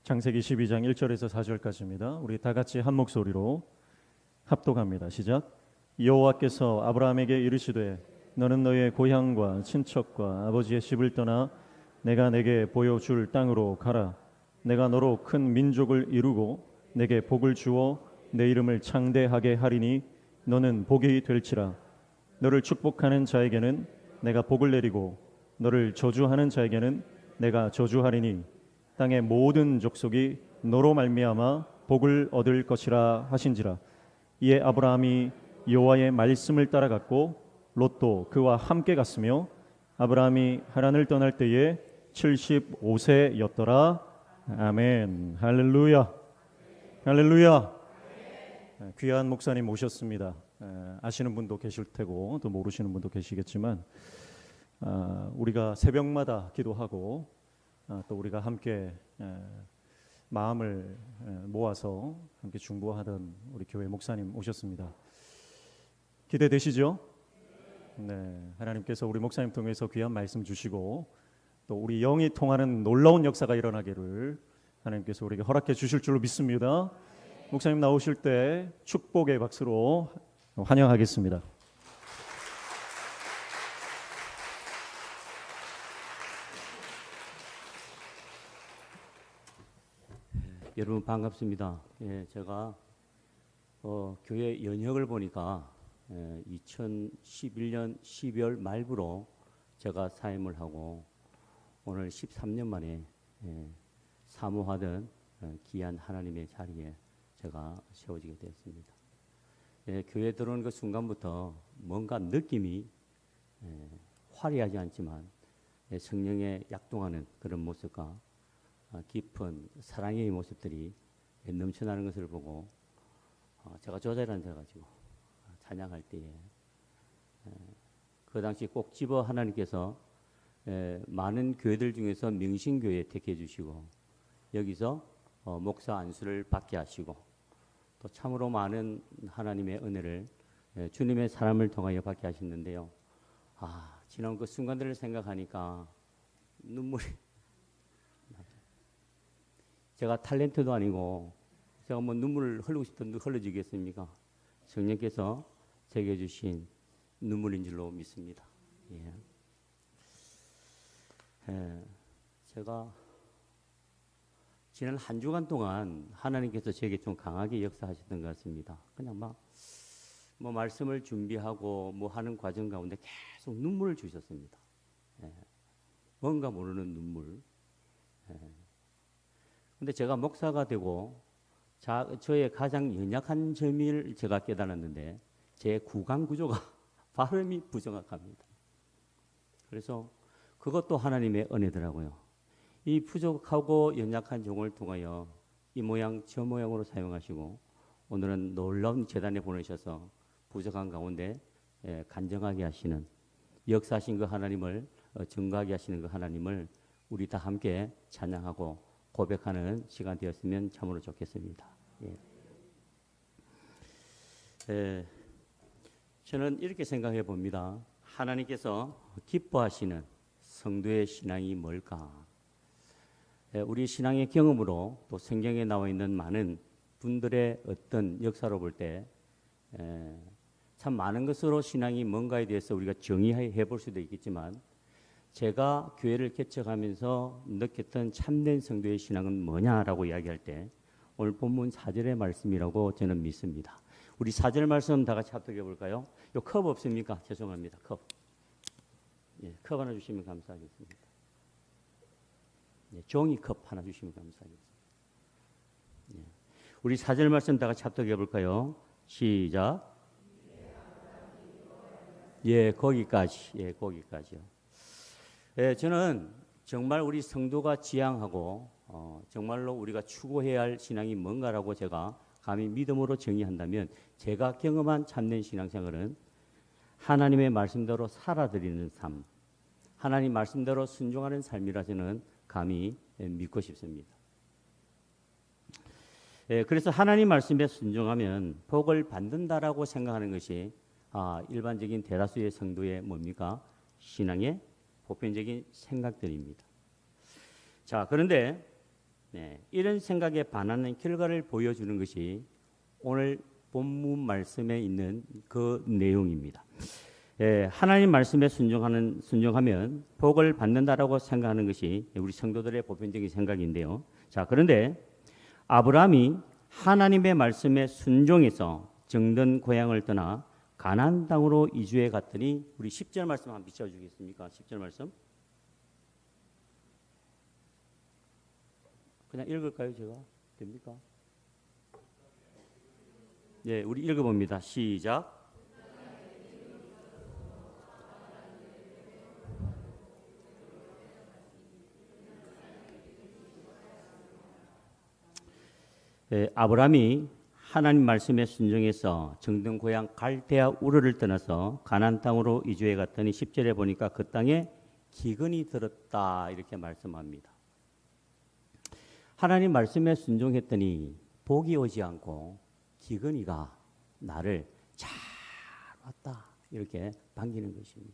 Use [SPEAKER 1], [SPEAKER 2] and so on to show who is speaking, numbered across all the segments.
[SPEAKER 1] 창세기 12장 1절에서 4절까지입니다. 우리 다 같이 한 목소리로 합독합니다. 시작. 여호와께서 아브라함에게 이르시되 너는 너의 고향과 친척과 아버지의 집을 떠나 내가 내게 보여줄 땅으로 가라. 내가 너로 큰 민족을 이루고 내게 복을 주어 내 이름을 창대하게 하리니 너는 복이 될지라. 너를 축복하는 자에게는 내가 복을 내리고 너를 저주하는 자에게는 내가 저주하리니 땅의 모든 족속이 너로 말미암아 복을 얻을 것이라 하신지라. 이에 아브라함이 여호와의 말씀을 따라갔고 롯도 그와 함께 갔으며 아브라함이 하란을 떠날 때에 75세였더라. 아멘. 할렐루야. 할렐루야. 귀한 목사님 모셨습니다. 아시는 분도 계실 테고 또 모르시는 분도 계시겠지만 우리가 새벽마다 기도하고 또 우리가 함께 마음을 모아서 함께 중보하던 우리 교회 목사님 오셨습니다. 기대되시죠? 네, 하나님께서 우리 목사님 통해서 귀한 말씀 주시고 또 우리 영이 통하는 놀라운 역사가 일어나기를 하나님께서 우리에게 허락해 주실 줄로 믿습니다. 목사님 나오실 때 축복의 박수로 환영하겠습니다.
[SPEAKER 2] 여러분 반갑습니다. 제가 교회 연혁을 보니까 2011년 12월 말부로 제가 사임을 하고 오늘 13년 만에 사모하던 귀한 하나님의 자리에 제가 세워지게 되었습니다. 교회 들어오는 그 순간부터 뭔가 느낌이 화려하지 않지만 성령에 약동하는 그런 모습과 깊은 사랑의 모습들이 넘쳐나는 것을 보고 제가 조자를 앉아가지고 찬양할 때에 그 당시 꼭 집어 하나님께서 많은 교회들 중에서 명신교회 택해 주시고 여기서 목사 안수를 받게 하시고 또 참으로 많은 하나님의 은혜를 주님의 사람을 통하여 받게 하셨는데요. 지난 그 순간들을 생각하니까 눈물이 제가 탤런트도 아니고 제가 뭐 눈물을 흘리고 싶던데 흘러지겠습니까? 성령께서 제게 주신 눈물인 줄로 믿습니다. 제가 지난 한 주간 동안 하나님께서 제게 좀 강하게 역사하셨던 것 같습니다. 그냥 뭐 말씀을 준비하고 뭐 하는 과정 가운데 계속 눈물을 주셨습니다. 뭔가 모르는 눈물. 근데 제가 목사가 되고 저의 가장 연약한 점을 제가 깨달았는데 제 구강 구조가 발음이 부정확합니다. 그래서 그것도 하나님의 은혜더라고요. 이 부족하고 연약한 종을 통하여 이 모양 저 모양으로 사용하시고 오늘은 놀라운 재단에 보내셔서 부족한 가운데 간증하게 하시는 역사하신 그 하나님을 증거하게 하시는 그 하나님을 우리 다 함께 찬양하고 고백하는 시간 되었으면 참으로 좋겠습니다. 저는 이렇게 생각해 봅니다. 하나님께서 기뻐하시는 성도의 신앙이 뭘까? 우리 신앙의 경험으로 또 성경에 나와 있는 많은 분들의 어떤 역사로 볼 때 참 많은 것으로 신앙이 뭔가에 대해서 우리가 정의해 볼 수도 있겠지만 제가 교회를 개척하면서 느꼈던 참된 성도의 신앙은 뭐냐라고 이야기할 때 오늘 본문 4절의 말씀이라고 저는 믿습니다. 우리 4절 말씀 다 같이 합독해 볼까요? 요 컵 없습니까? 죄송합니다. 컵. 컵 하나 주시면 감사하겠습니다. 종이컵 하나 주시면 감사하겠습니다. 우리 4절 말씀 다 같이 합독해 볼까요? 시작. 거기까지. 거기까지요. 저는 정말 우리 성도가 지향하고 정말로 우리가 추구해야 할 신앙이 뭔가라고 제가 감히 믿음으로 정의한다면 제가 경험한 참된 신앙생활은 하나님의 말씀대로 살아드리는 삶, 하나님 말씀대로 순종하는 삶이라 저는 감히 믿고 싶습니다. 그래서 하나님 말씀에 순종하면 복을 받는다라고 생각하는 것이 일반적인 대다수의 성도의 뭡니까? 신앙의 보편적인 생각들입니다. 자, 그런데 네, 이런 생각에 반하는 결과를 보여주는 것이 오늘 본문 말씀에 있는 그 내용입니다. 하나님 말씀에 순종하면 복을 받는다라고 생각하는 것이 우리 성도들의 보편적인 생각인데요. 자, 그런데 아브라함이 하나님의 말씀에 순종해서 정든 고향을 떠나 가나안 땅으로 이주해 갔더니 우리 10절 말씀 한번 비춰 주겠습니까? 10절 말씀. 그냥 읽을까요, 제가? 됩니까? 네, 우리 읽어봅니다. 시작. 아브라함이 하나님 말씀에 순종해서 정든 고향 갈대아 우르를 떠나서 가나안 땅으로 이주해 갔더니 10절에 보니까 그 땅에 기근이 들었다 이렇게 말씀합니다. 하나님 말씀에 순종했더니 복이 오지 않고 기근이가 나를 잘 왔다 이렇게 반기는 것입니다.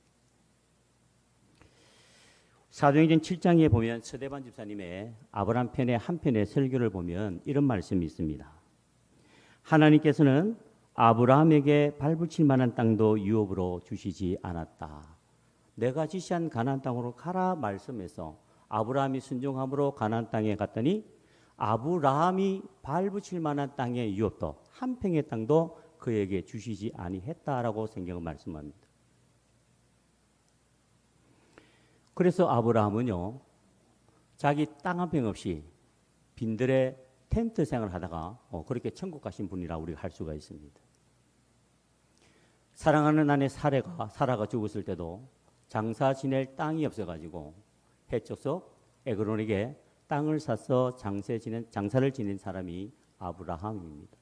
[SPEAKER 2] 사도행전 7장에 보면 서대반 집사님의 아브라함 편의 한 편의 설교를 보면 이런 말씀이 있습니다. 하나님께서는 아브라함에게 발붙일 만한 땅도 유업으로 주시지 않았다. 내가 지시한 가나안 땅으로 가라 말씀해서 아브라함이 순종함으로 가나안 땅에 갔더니 아브라함이 발붙일 만한 땅의 유업도 한 평의 땅도 그에게 주시지 아니했다라고 성경은 말씀합니다. 그래서 아브라함은요, 자기 땅 한 평 없이 빈들의 텐트 생활을 하다가 그렇게 천국 가신 분이라 우리가 할 수가 있습니다. 사랑하는 아내 사라가 죽었을 때도 장사 지낼 땅이 없어가지고 해족속 에그론에게 땅을 사서 장사를 지낸 사람이 아브라함입니다.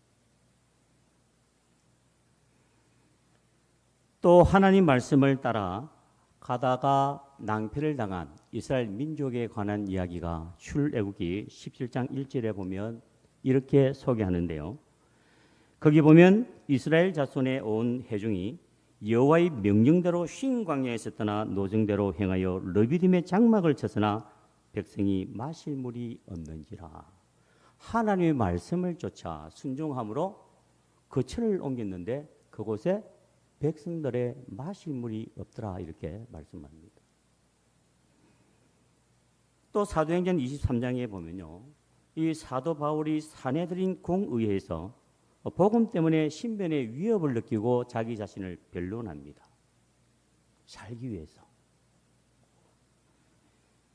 [SPEAKER 2] 또 하나님 말씀을 따라 가다가 낭패를 당한 이스라엘 민족에 관한 이야기가 출애굽기 17장 1절에 보면 이렇게 소개하는데요. 거기 보면 이스라엘 자손에 온 회중이 여호와의 명령대로 쉰 광야에서 떠나 노정대로 행하여 르비딤의 장막을 쳤으나 백성이 마실 물이 없는지라. 하나님의 말씀을 쫓아 순종함으로 거처를 옮겼는데 그곳에 백성들의 마실 물이 없더라 이렇게 말씀합니다. 또 사도행전 23장에 보면요, 이 사도 바울이 사내들인 공의회에서 복음 때문에 신변의 위협을 느끼고 자기 자신을 변론합니다. 살기 위해서.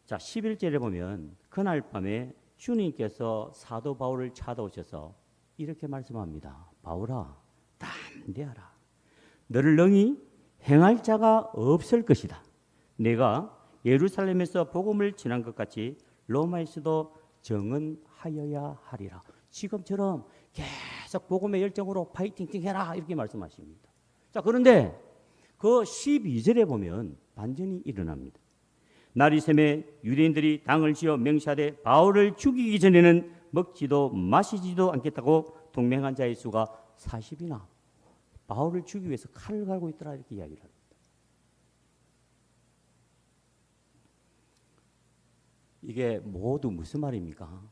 [SPEAKER 2] 자, 11절에 보면 그날 밤에 주님께서 사도 바울을 찾아오셔서 이렇게 말씀합니다. 바울아, 담대하라. 너를 능히 행할 자가 없을 것이다. 내가 예루살렘에서 복음을 전한 것 같이 로마에서도 정언하여야 하리라. 지금처럼 계속 복음의 열정으로 파이팅팅 해라 이렇게 말씀하십니다. 자, 그런데 그 12절에 보면 반전이 일어납니다. 날이 새매 유대인들이 당을 지어 맹세하되 바울을 죽이기 전에는 먹지도 마시지도 않겠다고 동맹한 자의 수가 40이나 바울을 죽이기 위해서 칼을 갈고 있더라 이렇게 이야기를 합니다. 이게 모두 무슨 말입니까?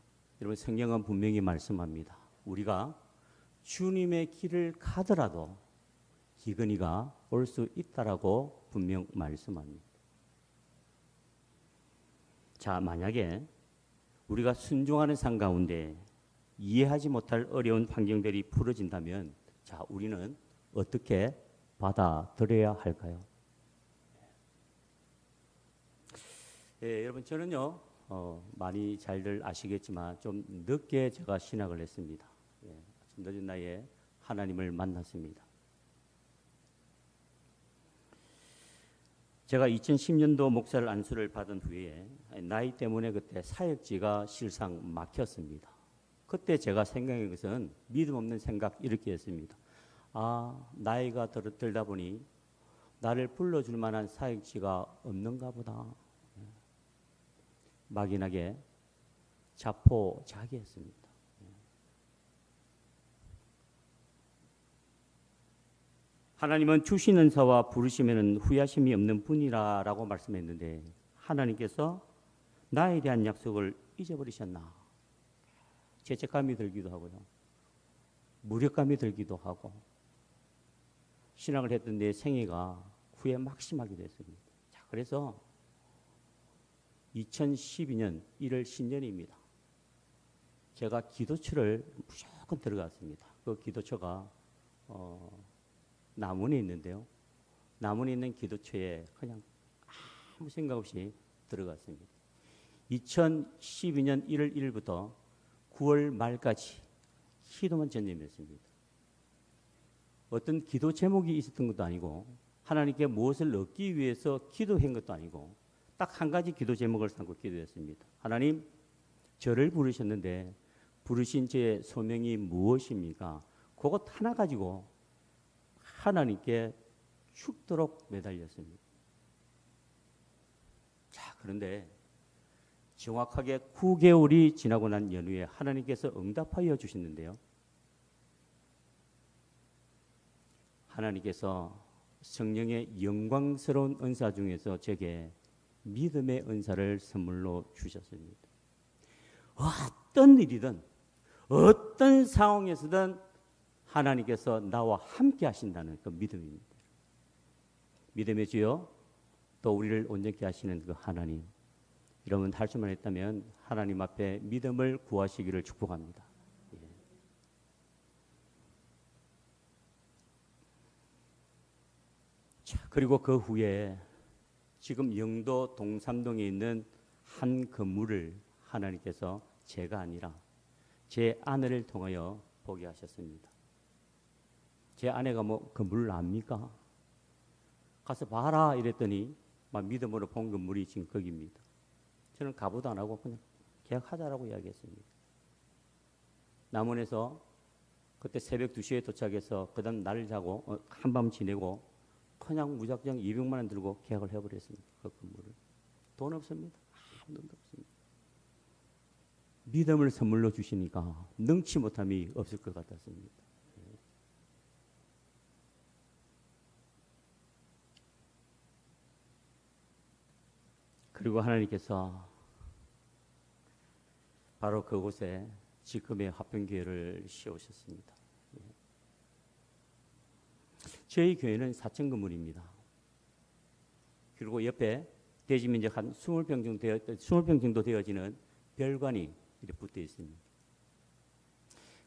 [SPEAKER 2] 여러분, 성경은 분명히 말씀합니다. 우리가 주님의 길을 가더라도 기근이가 올 수 있다라고 분명 말씀합니다. 자, 만약에 우리가 순종하는 삶 가운데 이해하지 못할 어려운 환경들이 풀어진다면 자, 우리는 어떻게 받아들여야 할까요? 여러분, 저는요 많이 잘들 아시겠지만 좀 늦게 제가 신학을 했습니다. 아주 늦은 나이에 하나님을 만났습니다. 제가 2010년도 목사를 안수를 받은 후에 나이 때문에 그때 사역지가 실상 막혔습니다. 그때 제가 생각한 것은 믿음 없는 생각 이렇게 했습니다. 나이가 들다 보니 나를 불러줄 만한 사역지가 없는가 보다. 막연하게 자포자기했습니다. 하나님은 주신 은사와 부르시면 후회하심이 없는 분이라고 말씀했는데 하나님께서 나에 대한 약속을 잊어버리셨나? 죄책감이 들기도 하고요. 무력감이 들기도 하고 신앙을 했던 내 생애가 후에 막심하게 됐습니다. 자, 그래서 2012년 1월 신년입니다. 제가 기도처를 무조건 들어갔습니다. 그 기도처가 남원에 있는데요. 남원에 있는 기도처에 그냥 아무 생각 없이 들어갔습니다. 2012년 1월 1일부터 9월 말까지 기도만 전념했습니다. 어떤 기도 제목이 있었던 것도 아니고 하나님께 무엇을 얻기 위해서 기도한 것도 아니고 딱 한 가지 기도 제목을 삼고 기도했습니다. 하나님, 저를 부르셨는데 부르신 제 소명이 무엇입니까? 그것 하나 가지고 하나님께 죽도록 매달렸습니다. 자, 그런데 정확하게 9개월이 지나고 난 연후에 하나님께서 응답하여 주셨는데요. 하나님께서 성령의 영광스러운 은사 중에서 제게 믿음의 은사를 선물로 주셨습니다. 어떤 일이든 어떤 상황에서든 하나님께서 나와 함께 하신다는 그 믿음입니다. 믿음의 주여, 또 우리를 온전케 하시는 그 하나님, 여러분 할 수만 있다면 하나님 앞에 믿음을 구하시기를 축복합니다. 예. 자, 그리고 그 후에 지금 영도 동삼동에 있는 한 건물을 하나님께서 제가 아니라 제 아내를 통하여 보게 하셨습니다. 제 아내가 뭐 건물을 압니까? 가서 봐라 이랬더니 막 믿음으로 본 건물이 지금 거기입니다. 저는 가보도 안 하고 그냥 계약하자라고 이야기했습니다. 남원에서 그때 새벽 2시에 도착해서 그 다음 날을 자고 한밤 지내고 그냥 무작정 200만 원 들고 계약을 해버렸습니다. 그 건물을. 돈 없습니다. 아무 돈도 없습니다. 믿음을 선물로 주시니까 능치 못함이 없을 것 같았습니다. 그리고 하나님께서 바로 그곳에 지금의 화평교회를 씌우셨습니다. 저희 교회는 4층 건물입니다. 그리고 옆에 대지면적 한 20평 정도 되어지는 별관이 이렇게 붙어 있습니다.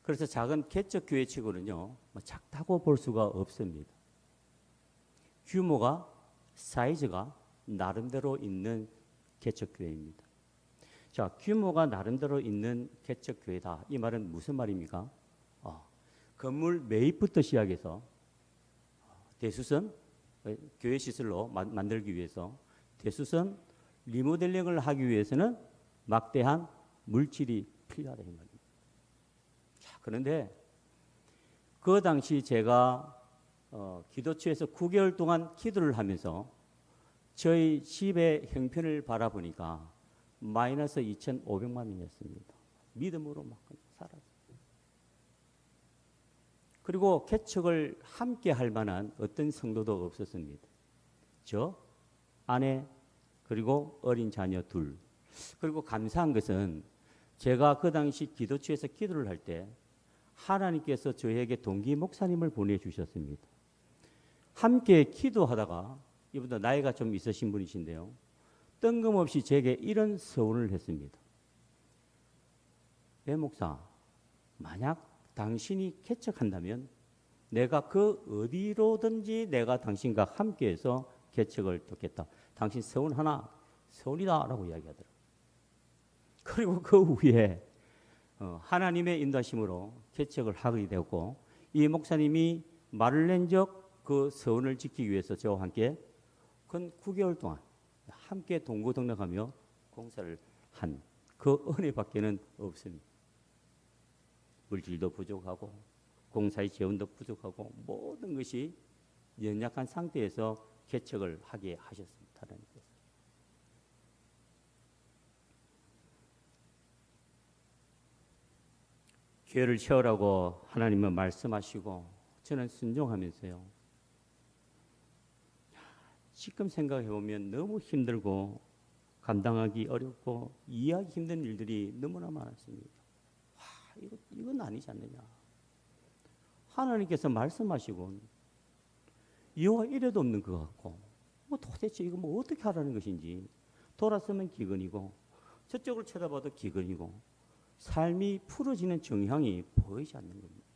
[SPEAKER 2] 그래서 작은 개척교회 치고는요, 작다고 볼 수가 없습니다. 규모가, 사이즈가 나름대로 있는 개척교회입니다. 자, 규모가 나름대로 있는 개척교회다. 이 말은 무슨 말입니까? 건물 매입부터 시작해서 대수선, 교회 시설로 만들기 위해서 대수선 리모델링을 하기 위해서는 막대한 물질이 필요하다 이 말입니다. 자, 그런데 그 당시 제가 기도처에서 9개월 동안 기도를 하면서 저희 집의 형편을 바라보니까 마이너스 2,500만 원이었습니다. 믿음으로 막 살았어요. 그리고 개척을 함께 할 만한 어떤 성도도 없었습니다. 저, 아내, 그리고 어린 자녀 둘. 그리고 감사한 것은 제가 그 당시 기도처에서 기도를 할 때 하나님께서 저에게 동기 목사님을 보내주셨습니다. 함께 기도하다가 이분도 나이가 좀 있으신 분이신데요. 뜬금없이 제게 이런 서원을 했습니다. 배 목사, 만약 당신이 개척한다면 내가 그 어디로든지 내가 당신과 함께해서 개척을 돕겠다. 당신 서원 하나, 서원이다 라고 이야기하더라고요. 그리고 그 후에 하나님의 인도하심으로 개척을 하게 되었고 이 목사님이 말을 낸 적 그 서원을 지키기 위해서 저와 함께 근 9개월 동안 함께 동고동락하며 공사를 한 그 은혜밖에는 없습니다. 물질도 부족하고 공사의 재원도 부족하고 모든 것이 연약한 상태에서 개척을 하게 하셨습니다. 하나님께서. 교회를 채우라고 하나님은 말씀하시고 저는 순종하면서요. 지금 생각해보면 너무 힘들고 감당하기 어렵고 이해하기 힘든 일들이 너무나 많았습니다. 이건 아니지 않느냐. 하나님께서 말씀하시고 여호와 이래도 없는 것 같고 도대체 이거 어떻게 하라는 것인지 돌아서면 기근이고 저쪽을 쳐다봐도 기근이고 삶이 풀어지는 정향이 보이지 않는 겁니다.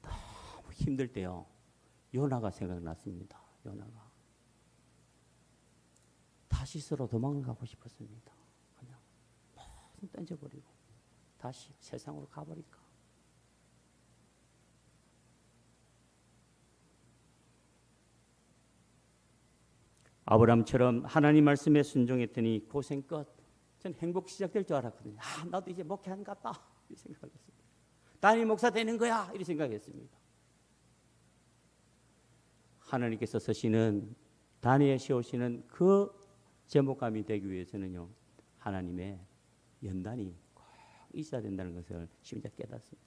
[SPEAKER 2] 너무 힘들 때요. 요나가 생각났습니다. 요나가. 다시스로 도망을 가고 싶었습니다. 그냥 모든 던져버리고 다시 세상으로 가버릴까. 아브라함처럼 하나님 말씀에 순종했더니 고생 끝. 전 행복 시작될 줄 알았거든요. 나도 이제 목회하는가 봐. 이 생각했습니다. 단임 목사 되는 거야. 이렇게 생각했습니다. 하나님께서 쓰시는 단위에 세우시는 그 제목감이 되기 위해서는요. 하나님의 연단이 꼭 있어야 된다는 것을 심지어 깨닫습니다.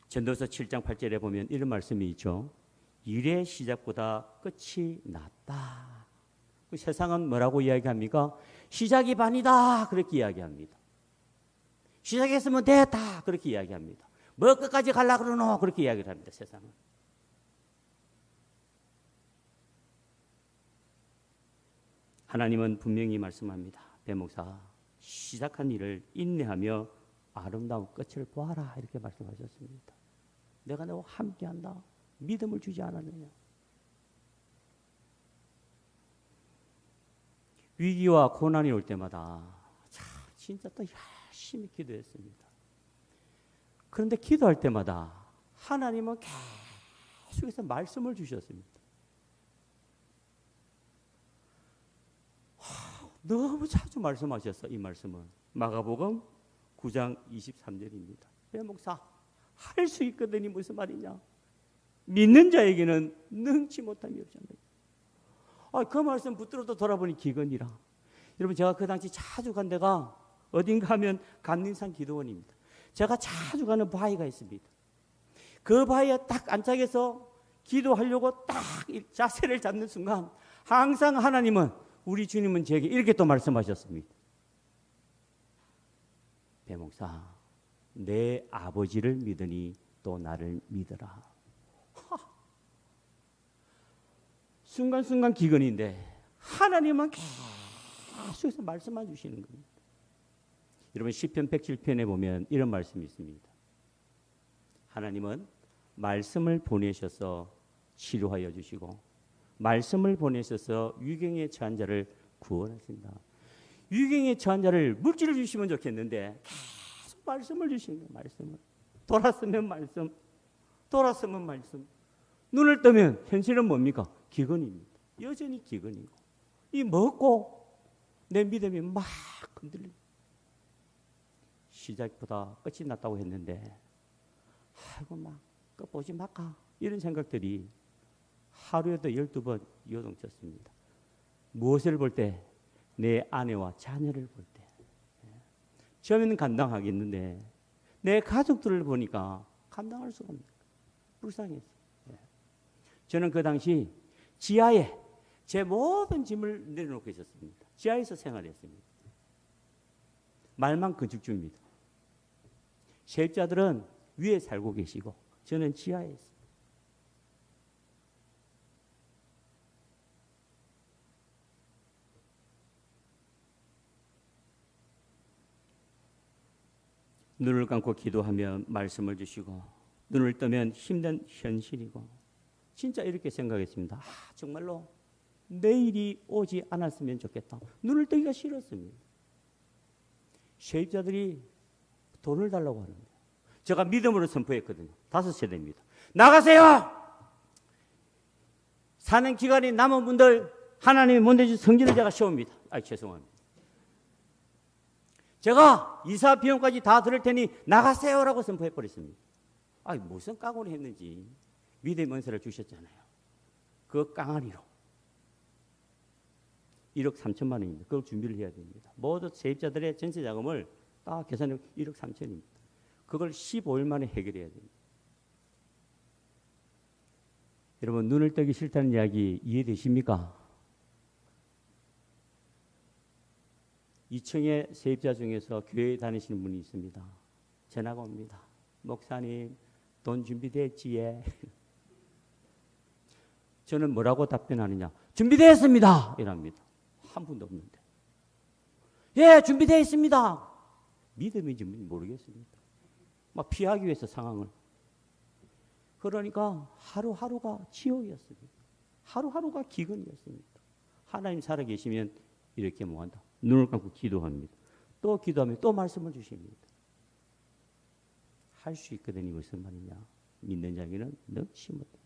[SPEAKER 2] 전도서 7장 8절에 보면 이런 말씀이 있죠. 일의 시작보다 끝이 낫다. 그 세상은 뭐라고 이야기합니까? 시작이 반이다. 그렇게 이야기합니다. 시작했으면 됐다. 그렇게 이야기합니다. 뭐 끝까지 가려고 그러노? 그렇게 이야기를 합니다. 세상은. 하나님은 분명히 말씀합니다. 배목사, 시작한 일을 인내하며 아름다운 끝을 보아라. 이렇게 말씀하셨습니다. 내가 너와 함께한다. 믿음을 주지 않았느냐. 위기와 고난이 올 때마다 참 진짜 또 열심히 기도했습니다. 그런데 기도할 때마다 하나님은 계속해서 말씀을 주셨습니다. 너무 자주 말씀하셨어. 이 말씀은 마가복음 9장 23절입니다. 배 목사 할 수 있거든이 무슨 말이냐. 믿는 자에게는 능치 못함이 없지 않느냐. 그 말씀 붙들어도 돌아보니 기근이라. 여러분 제가 그 당시 자주 간 데가 어딘가 하면 감림산 기도원입니다. 제가 자주 가는 바위가 있습니다. 그 바위에 딱 안착해서 기도하려고 딱 자세를 잡는 순간 항상 하나님은 우리 주님은 제게 이렇게 또 말씀하셨습니다. 배목사 내 아버지를 믿으니 또 나를 믿어라. 순간순간 기근인데 하나님은 계속해서 말씀만 주시는 겁니다. 여러분 시편 107편에 보면 이런 말씀이 있습니다. 하나님은 말씀을 보내셔서 치료하여 주시고 말씀을 보내셔서 유경에 처한 자를 구원하신다. 유경에 처한 자를 물질을 주시면 좋겠는데 계속 말씀을 주시는 거예요. 말씀을. 돌았으면 말씀, 돌았으면 말씀. 눈을 뜨면 현실은 뭡니까? 기근입니다. 여전히 기근이고 이 먹고 내 믿음이 막 흔들립니다. 시작보다 끝이 났다고 했는데 아이고 막 끝 보지 말까 이런 생각들이 하루에도 12번 요동쳤습니다. 무엇을 볼 때? 내 아내와 자녀를 볼 때. 처음에는 감당하겠는데 내 가족들을 보니까 감당할 수가 없는 거예요. 불쌍했어요. 저는 그 당시 지하에 제 모든 짐을 내려놓고 있었습니다. 지하에서 생활했습니다. 말만 건축주입니다. 세입자들은 위에 살고 계시고 저는 지하에 있습니다. 눈을 감고 기도하면 말씀을 주시고 눈을 뜨면 힘든 현실이고 진짜 이렇게 생각했습니다. 정말로 내일이 오지 않았으면 좋겠다. 눈을 뜨기가 싫었습니다. 세입자들이 돈을 달라고 하는 거예요. 제가 믿음으로 선포했거든요. 5세대입니다. 나가세요! 사는 기간이 남은 분들 하나님이 못 내준 성질을 제가 세웁니다. 죄송합니다. 제가 이사 비용까지 다 들을 테니 나가세요라고 선포해버렸습니다. 무슨 깡으로 했는지 믿음의 은사를 주셨잖아요. 그 깡아리로 1억 3천만 원입니다. 그걸 준비를 해야 됩니다. 모두 세입자들의 전세 자금을 딱 계산해 1억 3천입니다. 그걸 15일 만에 해결해야 됩니다. 여러분 눈을 뜨기 싫다는 이야기 이해되십니까? 2층의 세입자 중에서 교회에 다니시는 분이 있습니다. 전화가 옵니다. 목사님 돈 준비됐지에? 저는 뭐라고 답변하느냐? 준비되었습니다. 이랍니다. 한 분도 없는데. 예, 준비되어 있습니다. 믿음인지 모르겠습니다. 막 피하기 위해서 상황을. 그러니까 하루하루가 지옥이었습니다. 하루하루가 기근이었습니다. 하나님 살아계시면 이렇게 뭐한다? 눈을 감고 기도합니다. 또 기도하면 또 말씀을 주십니다. 할 수 있거든요. 무슨 말이냐? 믿는 자에게는 능치 못해.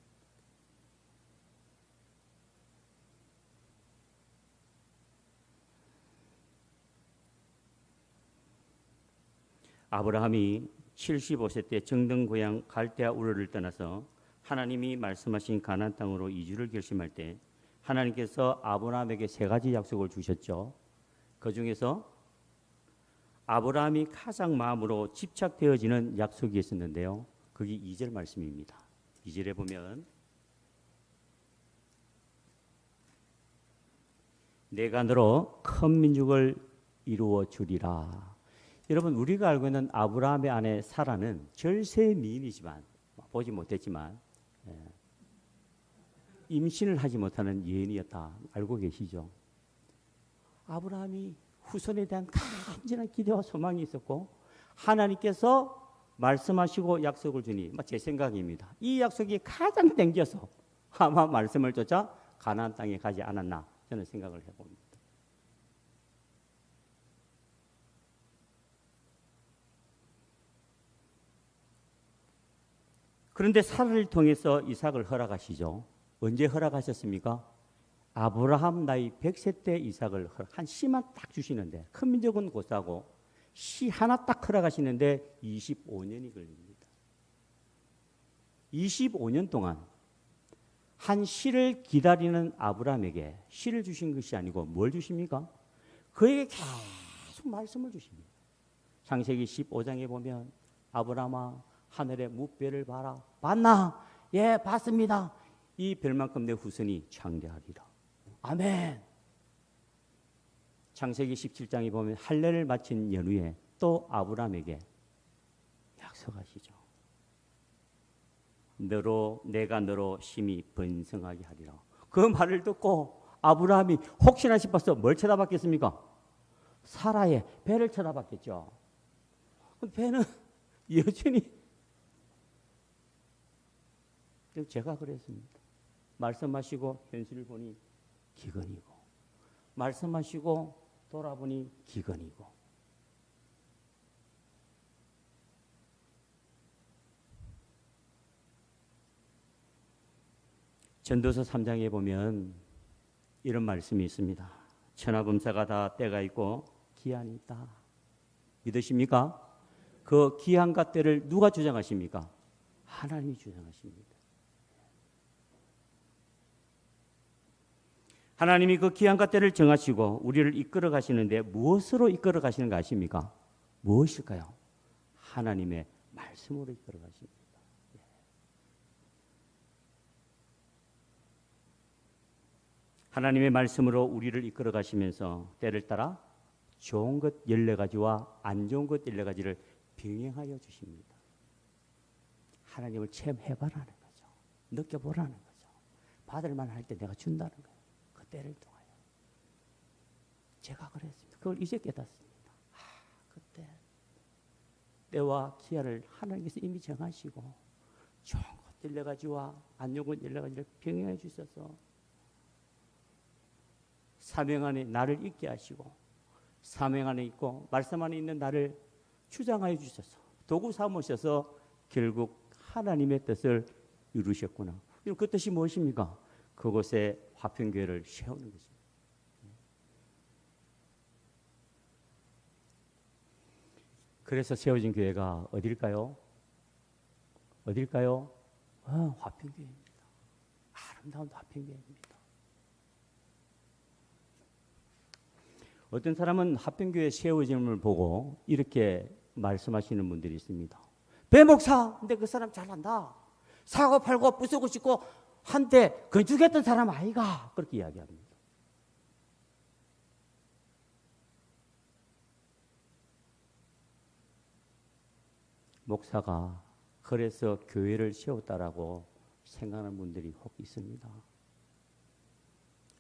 [SPEAKER 2] 아브라함이 75세 때 정든 고향 갈대아 우르를 떠나서 하나님이 말씀하신 가나안 땅으로 이주를 결심할 때 하나님께서 아브라함에게 3가지 약속을 주셨죠. 그 중에서 아브라함이 가장 마음으로 집착되어지는 약속이 있었는데요. 그게 2절 말씀입니다. 2절에 보면 내가 너로 큰 민족을 이루어 주리라. 여러분 우리가 알고 있는 아브라함의 아내 사라는 절세 미인이지만 보지 못했지만 임신을 하지 못하는 여인이었다. 알고 계시죠? 아브라함이 후손에 대한 간절한 기대와 소망이 있었고 하나님께서 말씀하시고 약속을 주니 제 생각입니다. 이 약속이 가장 땡겨서 아마 말씀을 쫓아 가나안 땅에 가지 않았나 저는 생각을 해봅니다. 그런데 사라를 통해서 이삭을 허락하시죠. 언제 허락하셨습니까? 아브라함 나이 100세 때 이삭을 한 씨만 딱 주시는데 큰 민족은 고사고 씨 하나 딱 허락하시는데 25년이 걸립니다. 25년 동안 한 씨를 기다리는 아브라함에게 씨를 주신 것이 아니고 뭘 주십니까? 그에게 계속 말씀을 주십니다. 창세기 15장에 보면 아브라함아 하늘의 무별을 봐라. 봤나? 예, 봤습니다. 이 별만큼 내 후손이 창대하리라. 아멘. 창세기 17장에 보면 할례를 마친 연후에 또 아브라함에게 약속하시죠. 내가 너로 심히 번성하게 하리라. 그 말을 듣고 아브라함이 혹시나 싶어서 뭘 쳐다봤겠습니까? 사라의 배를 쳐다봤겠죠. 배는 여전히 제가 그랬습니다. 말씀하시고 현실을 보니 기근이고 말씀하시고 돌아보니 기근이고 전도서 3장에 보면 이런 말씀이 있습니다. 천하범사가 다 때가 있고 기한이 있다. 믿으십니까? 그 기한과 때를 누가 주장하십니까? 하나님이 주장하십니다. 하나님이 그 기한과 때를 정하시고 우리를 이끌어 가시는데 무엇으로 이끌어 가시는 거 아십니까? 무엇일까요? 하나님의 말씀으로 이끌어 가십니다. 하나님의 말씀으로 우리를 이끌어 가시면서 때를 따라 좋은 것 14가지와 안 좋은 것 14가지를 병행하여 주십니다. 하나님을 체험해보라는 거죠. 느껴보라는 거죠. 받을 만할 때 내가 준다는 거예요. 그 때를 통하여. 제가 그랬습니다. 그걸 이제 깨닫습니다. 그때 때와 기한을 하나님께서 이미 정하시고 좋은 것 14가지와 안 좋은 것 14가지를 병행해 주셔서 사명 안에 나를 있게 하시고 사명 안에 있고 말씀 안에 있는 나를 주장하여 주셔서 도구 삼으셔서 결국 하나님의 뜻을 이루셨구나. 그 뜻이 무엇입니까? 그곳에 화평교회를 세우는 것입니다. 그래서 세워진 교회가 어딜까요? 어딜까요? 화평교회입니다. 아름다운 화평교회입니다. 어떤 사람은 화평교회 세워짐을 보고 이렇게 말씀하시는 분들이 있습니다. 배 목사, 근데 그 사람 잘한다. 사고 팔고 부수고 싶고 한때 건축했던 사람 아이가 그렇게 이야기합니다. 목사가 그래서 교회를 세웠다라고 생각하는 분들이 혹 있습니다.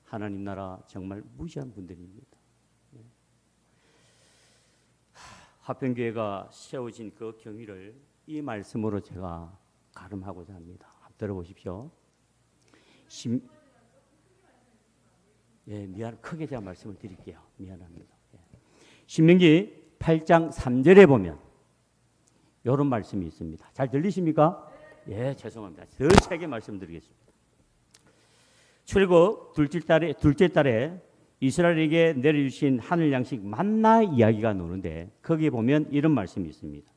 [SPEAKER 2] 하나님 나라 정말 무시한 분들입니다. 화평교회가 세워진 그 경위를 이 말씀으로 제가 가름하고자 합니다. 들어보십시오. 크게 제가 말씀을 드릴게요. 미안합니다. 신명기 8장 3절에 보면 이런 말씀이 있습니다. 잘 들리십니까? 예, 죄송합니다. 더 세게 말씀드리겠습니다. 출애굽 둘째 달에 이스라엘에게 내려주신 하늘 양식 만나 이야기가 나오는데 거기에 보면 이런 말씀이 있습니다.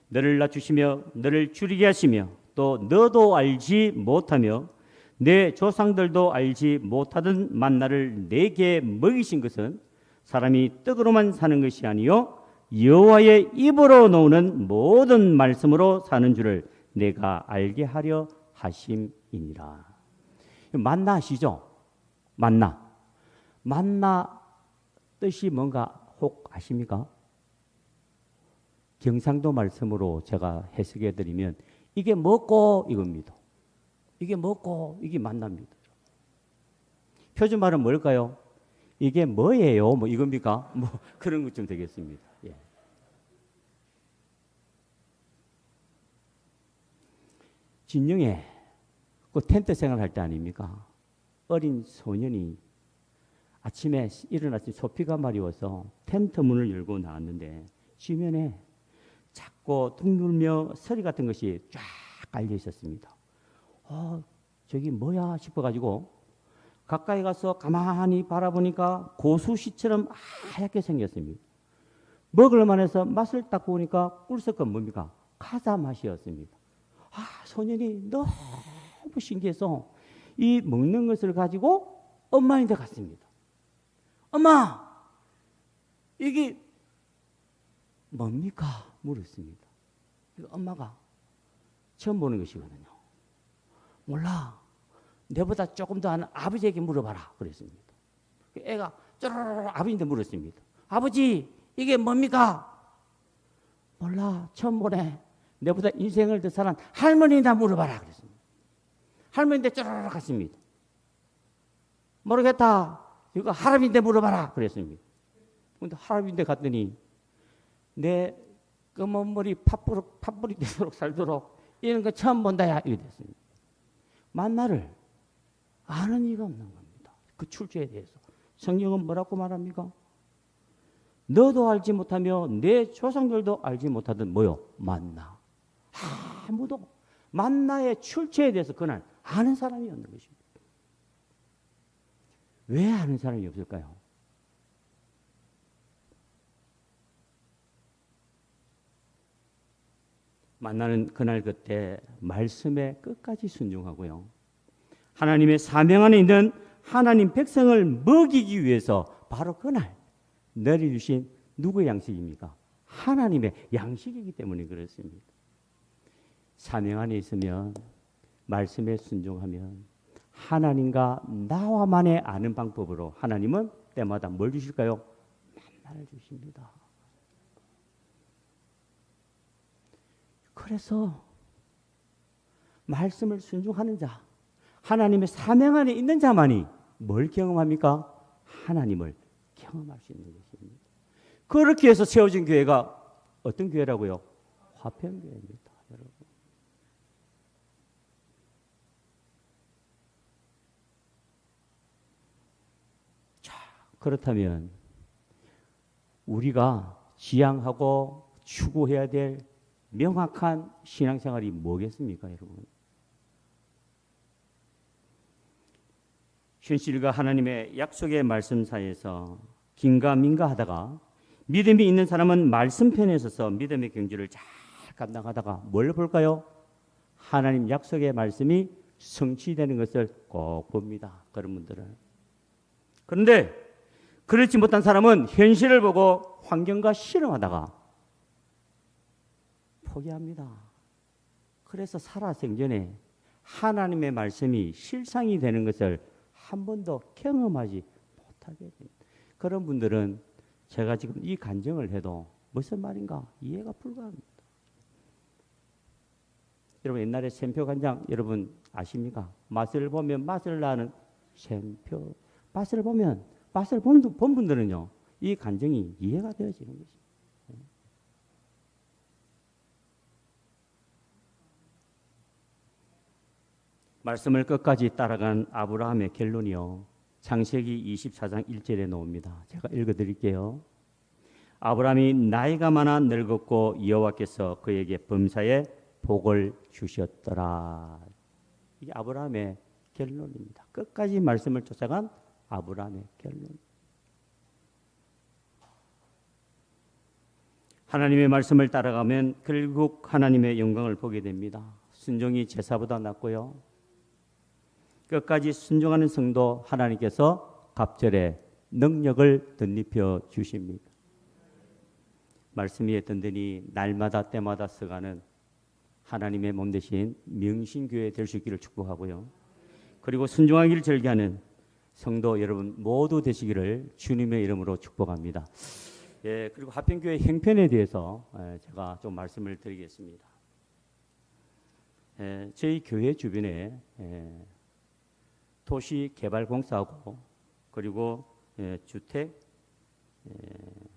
[SPEAKER 2] 너를 낮추시며 너를 줄이게 하시며 또 너도 알지 못하며 내 조상들도 알지 못하던 만나를 내게 먹이신 것은 사람이 떡으로만 사는 것이 아니요 여호와의 입으로 나오는 모든 말씀으로 사는 줄을 내가 알게 하려 하심이니라. 만나 아시죠? 만나 뜻이 뭔가 혹 아십니까? 경상도 말씀으로 제가 해석해 드리면 이게 먹고 이겁니다. 이게 먹고 이게 만납니다. 표준말은 뭘까요? 이게 뭐예요? 뭐 이겁니까? 뭐 그런 것 좀 되겠습니다. 예. 진영에 그 텐트 생활할 때 아닙니까? 어린 소년이 아침에 일어나서 소피가 마려워서 텐트 문을 열고 나왔는데 지면에 작고 둥글며 서리 같은 것이 쫙 깔려 있었습니다. 저기 뭐야 싶어가지고 가까이 가서 가만히 바라보니까 고수시처럼 하얗게 생겼습니다. 먹을만 해서 맛을 딱 보니까 꿀섞은 뭡니까? 가자 맛이었습니다. 소년이 너무 신기해서 이 먹는 것을 가지고 엄마한테 갔습니다. 엄마, 이게 뭡니까? 물었습니다. 엄마가 처음 보는 것이거든요. 몰라. 내보다 조금 더 아는 아버지에게 물어봐라. 그랬습니다. 애가 쪼르르 아버지한테 물었습니다. 아버지, 이게 뭡니까? 몰라. 처음 보네. 내보다 인생을 더 살한 할머니한테 물어봐라. 그랬습니다. 할머니한테 쪼르르 갔습니다. 모르겠다. 이거 할아버지한테 물어봐라. 그랬습니다. 근데 할아버지한테 갔더니 내 검은 머리 팥뿌리 되도록 살도록 이런 거 처음 본다야. 이거 됐습니다. 만나를 아는 이가 없는 겁니다. 그 출처에 대해서. 성경은 뭐라고 말합니까? 너도 알지 못하며 내 조상들도 알지 못하던 뭐요? 만나. 아무도 만나의 출처에 대해서 그날 아는 사람이 없는 것입니다. 왜 아는 사람이 없을까요? 만나는 그날 그때 말씀에 끝까지 순종하고요. 하나님의 사명 안에 있는 하나님 백성을 먹이기 위해서 바로 그날 내려주신 누구의 양식입니까? 하나님의 양식이기 때문에 그렇습니다. 사명 안에 있으면 말씀에 순종하면 하나님과 나와만의 아는 방법으로 하나님은 때마다 뭘 주실까요? 만나를 주십니다. 그래서 말씀을 순종하는 자, 하나님의 사명 안에 있는 자만이 뭘 경험합니까? 하나님을 경험할 수 있는 것입니다. 그렇게 해서 세워진 교회가 어떤 교회라고요? 화평교회입니다. 여러분. 자, 그렇다면 우리가 지향하고 추구해야 될 명확한 신앙생활이 뭐겠습니까, 여러분? 현실과 하나님의 약속의 말씀 사이에서 긴가민가 하다가 믿음이 있는 사람은 말씀편에 서서 믿음의 경주를 잘 감당하다가 뭘 볼까요? 하나님 약속의 말씀이 성취되는 것을 꼭 봅니다. 그런 분들은. 그런데 그렇지 못한 사람은 현실을 보고 환경과 실험하다가 포기합니다. 그래서 살아생전에 하나님의 말씀이 실상이 되는 것을 한 번도 경험하지 못하게 됩니다. 그런 분들은 제가 지금 이 간증을 해도 무슨 말인가 이해가 불가합니다. 여러분 옛날에 샘표 간장 여러분 아십니까? 맛을 보면 맛을 나는 샘표. 맛을 보면 맛을 본 분들은요 이 간증이 이해가 되어지는 것입니다. 말씀을 끝까지 따라간 아브라함의 결론이요. 창세기 24장 1절에 나옵니다. 제가 읽어드릴게요. 아브라함이 나이가 많아 늙었고 여호와께서 그에게 범사에 복을 주셨더라. 이게 아브라함의 결론입니다. 끝까지 말씀을 쫓아간 아브라함의 결론. 하나님의 말씀을 따라가면 결국 하나님의 영광을 보게 됩니다. 순종이 제사보다 낫고요. 끝까지 순종하는 성도 하나님께서 갑절에 능력을 덧입혀 주십니다. 말씀 위에 든든히 날마다 때마다 써가는 하나님의 몸 대신 명신교회 될 수 있기를 축복하고요. 그리고 순종하기를 즐겨하는 성도 여러분 모두 되시기를 주님의 이름으로 축복합니다. 예, 그리고 화평교회 형편에 대해서 제가 좀 말씀을 드리겠습니다. 저희 교회 주변에 도시개발공사하고 그리고 주택,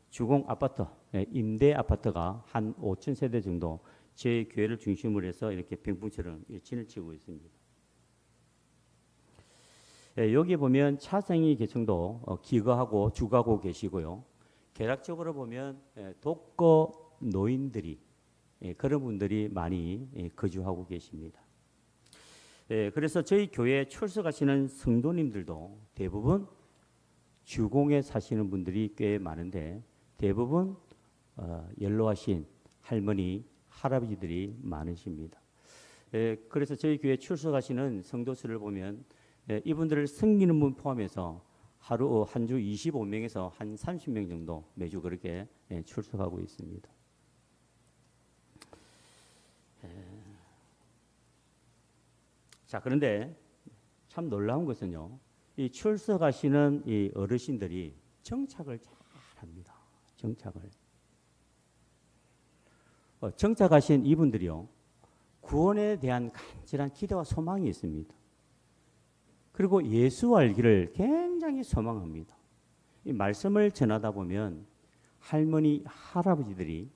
[SPEAKER 2] 주공 아파트, 임대 아파트가 한 5천 세대 정도 제 교회를 중심으로 해서 이렇게 병풍처럼 진을 치고 있습니다. 여기 보면 차생이 계층도 기거하고 주거하고 계시고요. 개락적으로 보면 독거 노인들이 그런 분들이 많이 거주하고 계십니다. 그래서 저희 교회에 출석하시는 성도님들도 대부분 주공에 사시는 분들이 꽤 많은데 대부분 연로하신 할머니, 할아버지들이 많으십니다. 그래서 저희 교회에 출석하시는 성도 수를 보면 이분들을 섬기는 분 포함해서 하루 한 주 25명에서 한 30명 정도 매주 그렇게 출석하고 있습니다. 자, 그런데 참 놀라운 것은요. 이 출석하시는 이 어르신들이 정착을 잘합니다. 정착하신 이분들이요. 구원에 대한 간절한 기대와 소망이 있습니다. 그리고 예수 알기를 굉장히 소망합니다. 이 말씀을 전하다 보면 할머니, 할아버지들이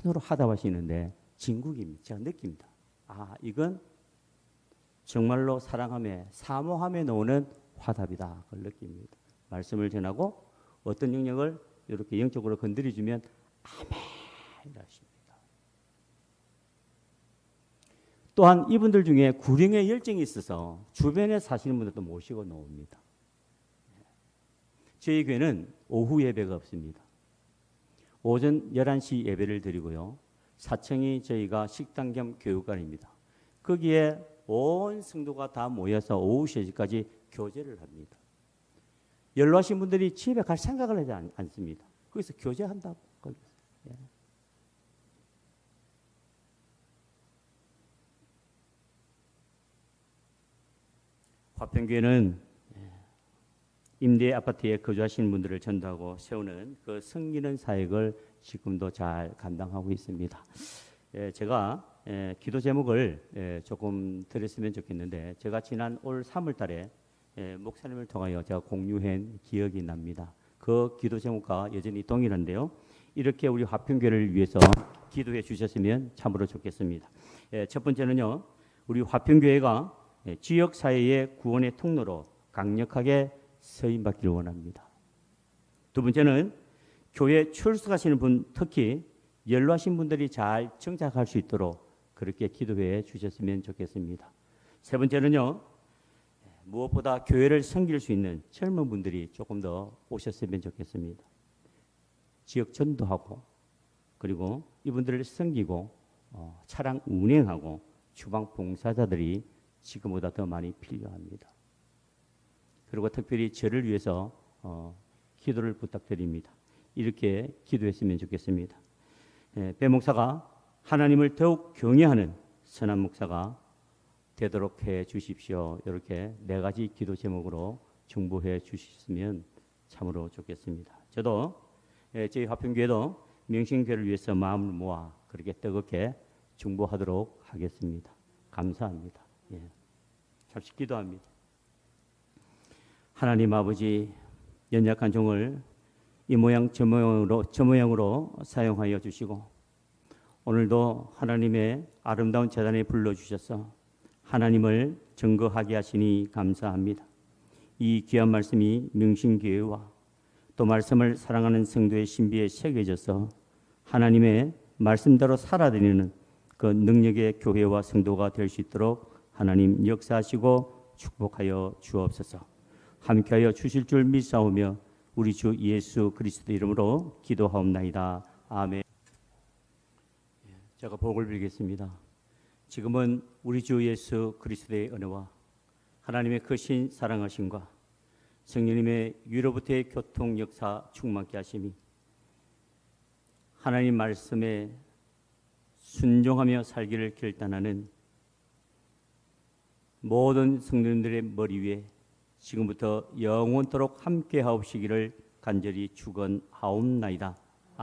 [SPEAKER 2] 아멘으로 하답하시는데 진국입니다. 제가 느낍니다. 아, 이건 정말로 사랑함에 사모함에 나오는 화답이다. 그걸 느낍니다. 말씀을 전하고 어떤 영역을 이렇게 영적으로 건드려주면 아멘 하십니다. 또한 이분들 중에 구령의 열정이 있어서 주변에 사시는 분들도 모시고 나옵니다. 저희 교회는 오후 예배가 없습니다. 오전 11시 예배를 드리고요. 4층이 저희가 식당 겸 교육관입니다. 거기에 온 성도가 다 모여서 오후 3시까지 교제를 합니다. 연로하신 분들이 집에 갈 생각을 하지 않습니다. 거기서 교제한다고. 거기서. 예. 화평교회는 임대 아파트에 거주하시는 분들을 전도하고 세우는 그 섬기는 사역을 지금도 잘 감당하고 있습니다. 제가 기도 제목을 조금 드렸으면 좋겠는데 제가 지난 올 3월 달에 목사님을 통하여 제가 공유한 기억이 납니다. 그 기도 제목과 여전히 동일한데요. 이렇게 우리 화평교회를 위해서 기도해 주셨으면 참으로 좋겠습니다. 첫 번째는요. 우리 화평교회가 지역사회의 구원의 통로로 강력하게 서임받기를 원합니다. 두 번째는 교회 출석하시는 분 특히 연로하신 분들이 잘 정착할 수 있도록 그렇게 기도해 주셨으면 좋겠습니다. 세 번째는요. 무엇보다 교회를 섬길 수 있는 젊은 분들이 조금 더 오셨으면 좋겠습니다. 지역 전도하고 그리고 이분들을 섬기고 차량 운행하고 주방 봉사자들이 지금보다 더 많이 필요합니다. 그리고 특별히 저를 위해서 기도를 부탁드립니다. 이렇게 기도했으면 좋겠습니다. 배 목사가 하나님을 더욱 경외하는 선한 목사가 되도록 해 주십시오. 이렇게 네 가지 기도 제목으로 중보해 주셨으면 참으로 좋겠습니다. 저도 저희 화평교회도 명신교회를 위해서 마음을 모아 그렇게 뜨겁게 중보하도록 하겠습니다. 감사합니다. 잠시 기도합니다. 하나님 아버지, 연약한 종을 이 모양 저 모양으로 사용하여 주시고 오늘도 하나님의 아름다운 제단에 불러주셔서 하나님을 증거하게 하시니 감사합니다. 이 귀한 말씀이 명신교회와 또 말씀을 사랑하는 성도의 신비에 새겨져서 하나님의 말씀대로 살아드리는 그 능력의 교회와 성도가 될 수 있도록 하나님 역사하시고 축복하여 주옵소서. 함께하여 주실 줄 믿사오며 우리 주 예수 그리스도 이름으로 기도하옵나이다. 아멘. 제가 복을 빌겠습니다. 지금은 우리 주 예수 그리스도의 은혜와 하나님의 크신 사랑하심과 성령님의 위로부터의 교통 역사 충만케 하심이 하나님 말씀에 순종하며 살기를 결단하는 모든 성도님들의 머리 위에 지금부터 영원토록 함께 하옵시기를 간절히 축원하옵나이다.